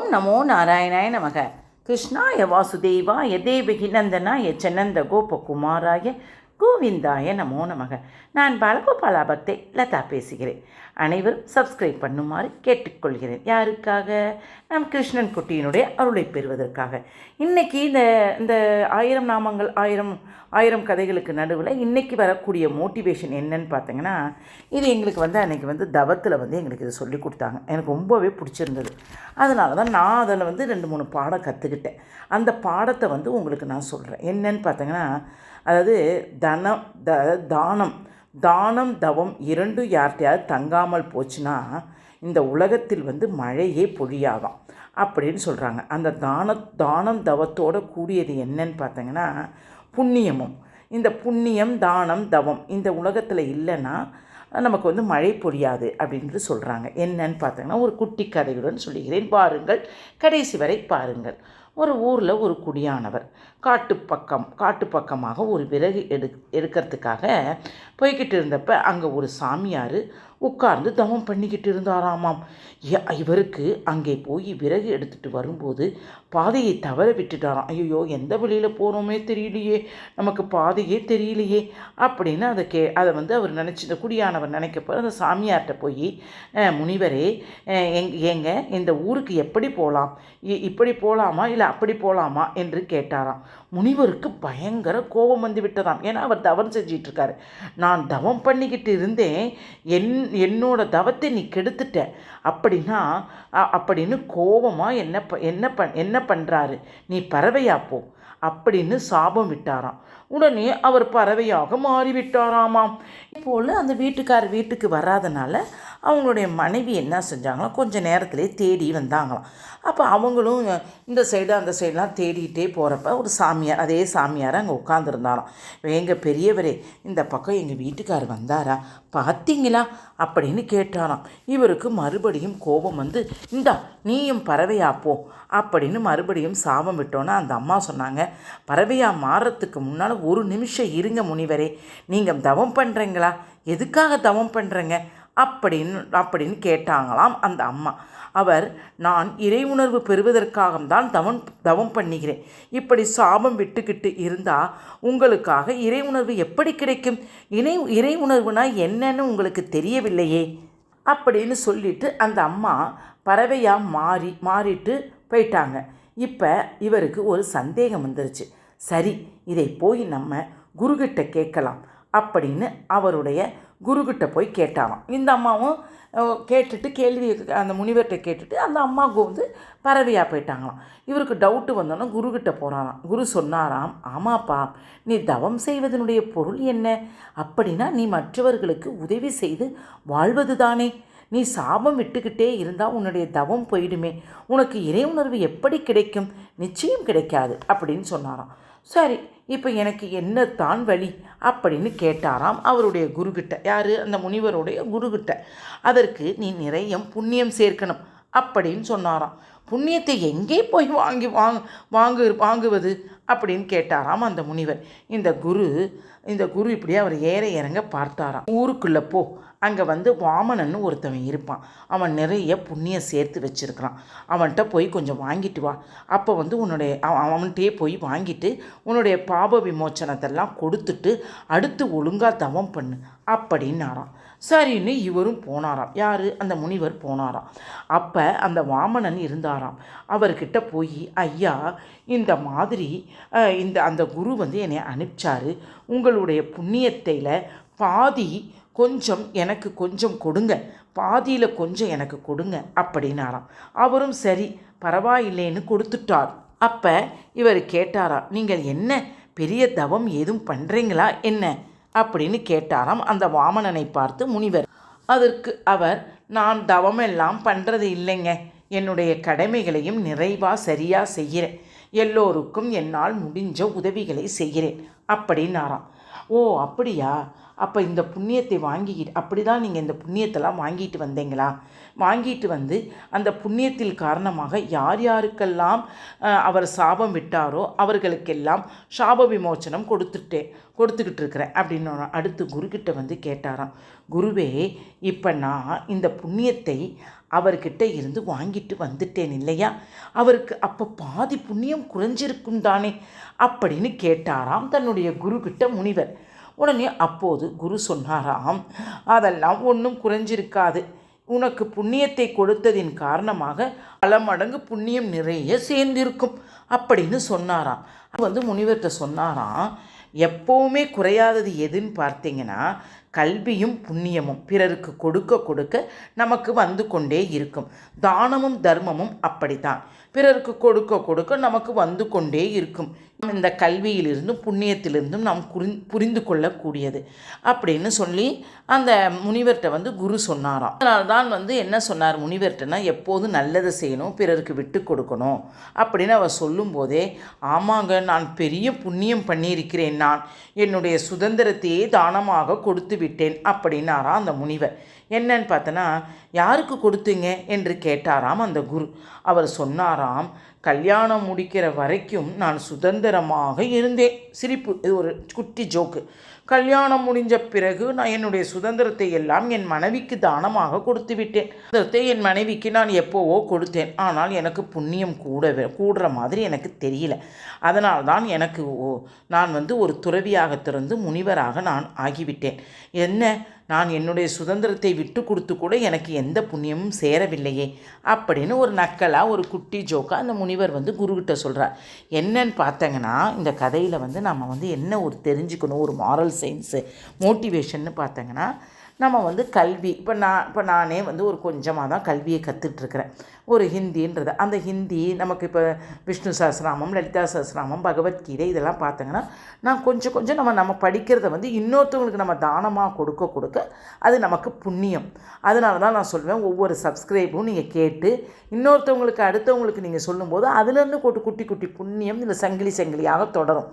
ஓம் நமோ நாராயணாய நமக. கிருஷ்ணாய வாசுதேவாய தேவகி நந்தனாய சன்னந்த கோபகுமாராய கோவிந்தாய நமோ நமக. நான் பாலகோபாலா பக்தை லதா பேசுகிறேன். அனைவரும் சப்ஸ்கிரைப் பண்ணுமாறு கேட்டுக்கொள்கிறேன். யாருக்காக? நம் கிருஷ்ணன் குட்டியினுடைய அருளை பெறுவதற்காக. இன்றைக்கி இந்த 1000 நாமங்கள் 1000 கதைகளுக்கு நடுவில் இன்றைக்கி வரக்கூடிய மோட்டிவேஷன் என்னன்னு பார்த்தீங்கன்னா, இது எங்களுக்கு அன்றைக்கி தவத்தில் எங்களுக்கு இது சொல்லி கொடுத்தாங்க. எனக்கு ரொம்பவே பிடிச்சிருந்தது. அதனால தான் நான் அதில் 2-3 பாடம் கற்றுக்கிட்டேன். அந்த பாடத்தை உங்களுக்கு நான் சொல்கிறேன். என்னன்னு பார்த்தீங்கன்னா, அதாவது தானம் தவம் 2 யார்கிட்டையாவது தங்காமல் போச்சுன்னா இந்த உலகத்தில் மழையே பொழியாதாம் அப்படின்னு சொல்கிறாங்க. அந்த தானம் தவத்தோடு கூடியது என்னன்னு பார்த்தீங்கன்னா புண்ணியமும். இந்த புண்ணியம் தானம் தவம் இந்த உலகத்தில் இல்லைன்னா நமக்கு மழை பொழியாது அப்படின்ட்டு சொல்கிறாங்க. என்னன்னு பார்த்தீங்கன்னா ஒரு குட்டி கதையுடன் சொல்லுகிறேன், பாருங்கள், கடைசி வரை பாருங்கள். ஒரு ஊரில் ஒரு குடியானவர் காட்டுப்பக்கமாக ஒரு விறகு எடுக்கிறதுக்காக போய்கிட்டு இருந்தப்போ அங்கே ஒரு சாமியார் உட்கார்ந்து தவம் பண்ணிக்கிட்டு இருந்தாராமாம். இவருக்கு அங்கே போய் விறகு எடுத்துகிட்டு வரும்போது பாதையை தவற விட்டுட்டாராம். ஐயோ, எந்த வழியில் போகிறோமே தெரியலையே, நமக்கு பாதையே தெரியலையே அப்படின்னு அதை அவர் இந்த குடியானவர் நினைக்கப்போ அந்த சாமியார்கிட்ட போய், முனிவரே, ஏங்க இந்த ஊருக்கு எப்படி போகலாம், இப்படி போகலாமா இல்லை அப்படி போகலாமா என்று கேட்டாராம். முனிவருக்கு பயங்கர கோபம் வந்து விட்டதாம். ஏன்னா அவர் தவம் செஞ்சிட்ருக்காரு. நான் தவம் பண்ணிக்கிட்டு இருந்தேன், என்னோட தவத்தை நீ கெடுத்துட்ட அப்படின்னு கோபமாக என்ன பண்ணுறாரு, நீ பறவையா போ அப்படின்னு சாபம் விட்டாராம். உடனே அவர் பறவையாக மாறிவிட்டாராமாம். இப்போது அந்த வீட்டுக்கு வராதனால அவங்களுடைய மனைவி என்ன செஞ்சாங்களோ கொஞ்சம் நேரத்திலே தேடி வந்தாங்களாம். அப்போ அவங்களும் இந்த சைடு அந்த சைடெலாம் தேடிகிட்டே போகிறப்ப ஒரு சாமியார், அதே சாமியார் அங்கே உட்காந்துருந்தாராம். எங்கள் பெரியவரே, இந்த பக்கம் எங்கள் வீட்டுக்கார் வந்தாரா, பார்த்தீங்களா அப்படின்னு கேட்டாராம். இவருக்கு மறுபடியும் கோபம் வந்து, இந்தா நீயும் பறவையா போ அப்படின்னு மறுபடியும் சாபம் விட்டோன்னா அந்த அம்மா சொன்னாங்க, பறவையாக மாறுறதுக்கு முன்னால் ஒரு நிமிஷம் இருங்க முனிவரே, நீங்கள் தவம் பண்ணுறீங்களா, எதுக்காக தவம் பண்ணுறீங்க அப்படின்னு கேட்டாங்களாம் அந்த அம்மா. அவர், நான் இறை உணர்வு பெறுவதற்காகத்தான் தவம் பண்ணுகிறேன். இப்படி சாபம் விட்டுக்கிட்டு இருந்தால் உங்களுக்காக இறை உணர்வு எப்படி கிடைக்கும்? இறை உணர்வுனா என்னன்னு உங்களுக்கு தெரியவில்லையே அப்படின்னு சொல்லிட்டு அந்த அம்மா பறவையாக மாறிட்டு போயிட்டாங்க. இப்போ இவருக்கு ஒரு சந்தேகம் வந்துருச்சு. சரி, இதை போய் நம்ம குருக்கிட்ட கேட்கலாம் அப்படின்னு அவருடைய குருக்கிட்ட போய் கேட்டாராம். இந்த அம்மாவும் கேட்டுட்டு கேள்வி அந்த முனிவர்கிட்ட கேட்டுட்டு அந்த அம்மாவுக்கு பறவையாக போயிட்டாங்களாம். இவருக்கு டவுட்டு வந்தோன்னா குருக்கிட்ட போகிறாராம். குரு சொன்னாராம், ஆமாப்பா, நீ தவம் செய்வதனுடைய பொருள் என்ன அப்படின்னா நீ மற்றவர்களுக்கு உதவி செய்து வாழ்வது தானே. நீ சாபம் விட்டுக்கிட்டே இருந்தால் உன்னுடைய தவம் போயிடுமே, உனக்கு இறை உணர்வு எப்படி கிடைக்கும்? நிச்சயம் கிடைக்காது அப்படின்னு சொன்னாராம். சரி, இப்போ எனக்கு என்னத்தான் வழி அப்படின்னு கேட்டாராம் அவருடைய குருக்கிட்ட. யார்? அந்த முனிவருடைய குருக்கிட்ட. அதற்கு நீ நிறைய புண்ணியம் சேர்க்கணும் அப்படின்னு சொன்னாராம். புண்ணியத்தை எங்கே போய் வாங்குவது அப்படின்னு கேட்டாராம் அந்த முனிவர். இந்த குரு இப்படியே அவர் ஏற இறங்க பார்த்தாராம். ஊருக்குள்ளே போ, அங்கே வாமனன்னு ஒருத்தவன் இருப்பான், அவன் நிறைய புண்ணியம் சேர்த்து வச்சுருக்கிறான், அவன்கிட்ட போய் கொஞ்சம் வாங்கிட்டு வா. அப்போ அவன்கிட்டே போய் வாங்கிட்டு உன்னுடைய பாப விமோச்சனத்தெல்லாம் கொடுத்துட்டு அடுத்து ஒழுங்காக தவம் பண்ணு அப்படின்னாராம். சரின்னு இவரும் போனாராம். யார்? அந்த முனிவர் போனாராம். அப்போ அந்த வாமனன் இருந்தாராம். அவர்கிட்ட போய், ஐயா, இந்த மாதிரி அந்த குரு என்னை அனுப்பிச்சாரு, உங்களுடைய புண்ணியத்தில் பாதி கொஞ்சம் எனக்கு கொஞ்சம் கொடுங்க, பாதியில் கொஞ்சம் எனக்கு கொடுங்க அப்படின்னாராம். அவரும் சரி பரவாயில்லைன்னு கொடுத்துட்டார். அப்போ இவர் கேட்டாராம், நீங்கள் என்ன பெரிய தவம் ஏதும் பண்ணுறீங்களா என்ன அப்படின்னு கேட்டாராம் அந்த வாமனனை பார்த்து முனிவர். அதற்கு அவர், நான் தவமெல்லாம் பண்ணுறது இல்லைங்க, என்னுடைய கடமைகளையும் நிறைவாக சரியாக செய்கிறேன், எல்லோருக்கும் என்னால் முடிஞ்ச உதவிகளை செய்கிறேன் அப்படின்னாராம். ஓ அப்படியா, அப்போ இந்த புண்ணியத்தை அப்படி தான் நீங்கள் இந்த புண்ணியத்தெல்லாம் வாங்கிட்டு வந்தீங்களா? வாங்கிட்டு அந்த புண்ணியத்தில் காரணமாக யாருக்கெல்லாம் அவர் சாபம் விட்டாரோ அவர்களுக்கெல்லாம் சாப விமோச்சனம் கொடுத்துக்கிட்டு இருக்கிறேன் அப்படின்னு அடுத்து குருக்கிட்ட கேட்டாராம். குருவே, இப்போ நான் இந்த புண்ணியத்தை அவர்கிட்ட இருந்து வாங்கிட்டு வந்துட்டேன் இல்லையா, அவருக்கு அப்போ பாதி புண்ணியம் குறைஞ்சிருக்கும் தானே அப்படின்னு கேட்டாராம் தன்னுடைய குருக்கிட்ட முனிவர். உடனே அப்போது குரு சொன்னாராம், அதெல்லாம் ஒன்றும் குறைஞ்சிருக்காது, உனக்கு புண்ணியத்தை கொடுத்ததின் காரணமாக பல மடங்கு புண்ணியம் நிறைய சேர்ந்திருக்கும் அப்படின்னு சொன்னாராம். அது முனிவர்கிட்ட சொன்னாராம், எப்போவுமே குறையாதது எதுன்னு பார்த்தீங்கன்னா கல்வியும் புண்ணியமும் பிறருக்கு கொடுக்க கொடுக்க நமக்கு வந்து கொண்டே இருக்கும். தானமும் தர்மமும் அப்படித்தான், பிறருக்கு கொடுக்க கொடுக்க நமக்கு வந்து கொண்டே இருக்கும். இந்த கல்வியிலிருந்தும் புண்ணியத்திலிருந்தும் நாம் புரிந்து கொள்ளக்கூடியது அப்படின்னு சொல்லி அந்த முனிவர்கிட்ட குரு சொன்னாராம். அதனால்தான் என்ன சொன்னார் முனிவர்கிட்டனா, எப்போதும் நல்லதை செய்யணும், பிறருக்கு விட்டு கொடுக்கணும் அப்படின்னு அவர் சொல்லும்போதே, ஆமாங்க, நான் பெரிய புண்ணியம் பண்ணியிருக்கிறேன், நான் என்னுடைய சுதந்திரத்தையே தானமாக கொடுத்து விட்டேன் அப்படின்னாராம் அந்த முனிவர். என்னன்னு பார்த்தனா, யாருக்கு கொடுத்தீங்க என்று கேட்டாராம் அந்த குரு. அவர் சொன்னாராம், கல்யாணம் முடிக்கிற வரைக்கும் நான் சுதந்திரமாக இருந்தேன். சிரிப்பு, இது ஒரு குட்டி ஜோக்கு. கல்யாணம் முடிஞ்ச பிறகு நான் என்னுடைய சுதந்திரத்தை எல்லாம் என் மனைவிக்கு தானமாக கொடுத்து விட்டேன். சுதந்திரத்தை என் மனைவிக்கு நான் எப்போவோ கொடுத்தேன், ஆனால் எனக்கு புண்ணியம் கூடுற மாதிரி எனக்கு தெரியல. அதனால்தான் எனக்கு நான் ஒரு துறவியாக திறந்து முனிவராக நான் ஆகிவிட்டேன். என்ன, நான் என்னுடைய சுதந்திரத்தை விட்டு கொடுத்து கூட எனக்கு எந்த புண்ணியமும் சேரவில்லையே அப்படின்னு ஒரு நக்கலாக ஒரு குட்டி ஜோக்காக அந்த முனிவர் குருக்கிட்ட சொல்கிறார். என்னன்னு பார்த்தங்கன்னா, இந்த கதையில் நம்ம என்ன ஒரு தெரிஞ்சுக்கணும், ஒரு மாரல் சயின்ஸு மோட்டிவேஷன்னு பார்த்தங்கன்னா, நம்ம கல்வி இப்போ நானே ஒரு கொஞ்சமாக தான் கல்வியை கற்றுட்ருக்கிறேன். ஒரு ஹிந்தின்றது, அந்த ஹிந்தி நமக்கு இப்போ விஷ்ணு சஹஸ்ரநாமம், லலிதா சஹஸ்ரநாமம், பகவத்கீதை இதெல்லாம் பார்த்தங்கன்னா நான் கொஞ்சம் நம்ம படிக்கிறத இன்னொருத்தவங்களுக்கு நம்ம தானமாக கொடுக்க அது நமக்கு புண்ணியம். அதனால தான் நான் சொல்வேன், ஒவ்வொரு சப்ஸ்கிரைபும் நீங்கள் கேட்டு இன்னொருத்தவங்களுக்கு அடுத்தவங்களுக்கு நீங்கள் சொல்லும்போது அதுலேருந்து குட்டி குட்டி புண்ணியம் இந்த சங்கிலியாக தொடரும்.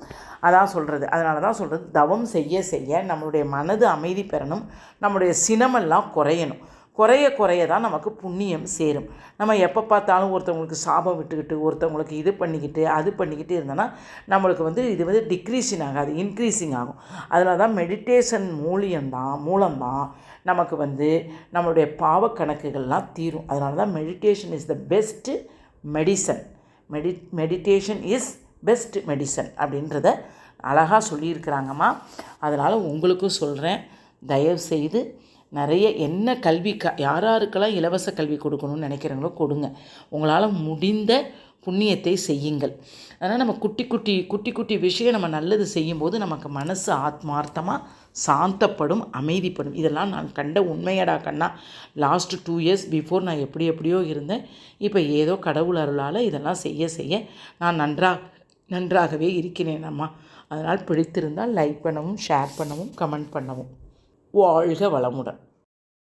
அதான் சொல்கிறது. அதனால தான் சொல்கிறது, தவம் செய்ய நம்மளுடைய மனது அமைதி பெறணும், நம்முடைய சினமெல்லாம் குறையணும். குறைய தான் நமக்கு புண்ணியம் சேரும். நம்ம எப்போ பார்த்தாலும் ஒருத்தவங்களுக்கு சாபம் விட்டுக்கிட்டு ஒருத்தவங்களுக்கு இது பண்ணிக்கிட்டு அது பண்ணிக்கிட்டு இருந்தோன்னா நம்மளுக்கு இது டிக்ரீஸிங் ஆகாது, இன்க்ரீஸிங் ஆகும். அதனால தான் மெடிடேஷன் மூலம்தான் நமக்கு நம்மளுடைய பாவக்கணக்குகள்லாம் தீரும். அதனால தான் meditation is the best medicine. Meditation is best medicine அப்படின்றத அழகாக சொல்லியிருக்கிறாங்கம்மா. அதனால் உங்களுக்கும் சொல்கிறேன், தயவுசெய்து நிறைய என்ன கல்வி யாராருக்கெல்லாம் இலவச கல்வி கொடுக்கணும்னு நினைக்கிறீங்களோ கொடுங்க. உங்களால் முடிந்த புண்ணியத்தை செய்யுங்கள். அதனால் நம்ம குட்டி குட்டி விஷயம் நம்ம நல்லது செய்யும்போது நமக்கு மனசு ஆத்மார்த்தமாக சாந்தப்படும், அமைதிப்படும். இதெல்லாம் நான் கண்ட உண்மையடா கண்ணா. லாஸ்ட் 2 years பிஃபோர் நான் எப்படியோ இருந்தேன். இப்போ ஏதோ கடவுள் அருளால் இதெல்லாம் செய்ய நான் நன்றாகவே இருக்கிறேன் அம்மா. அதனால் பிடித்திருந்தால் லைக் பண்ணவும், ஷேர் பண்ணவும், கமெண்ட் பண்ணவும். வாழ்க வளமுடன்.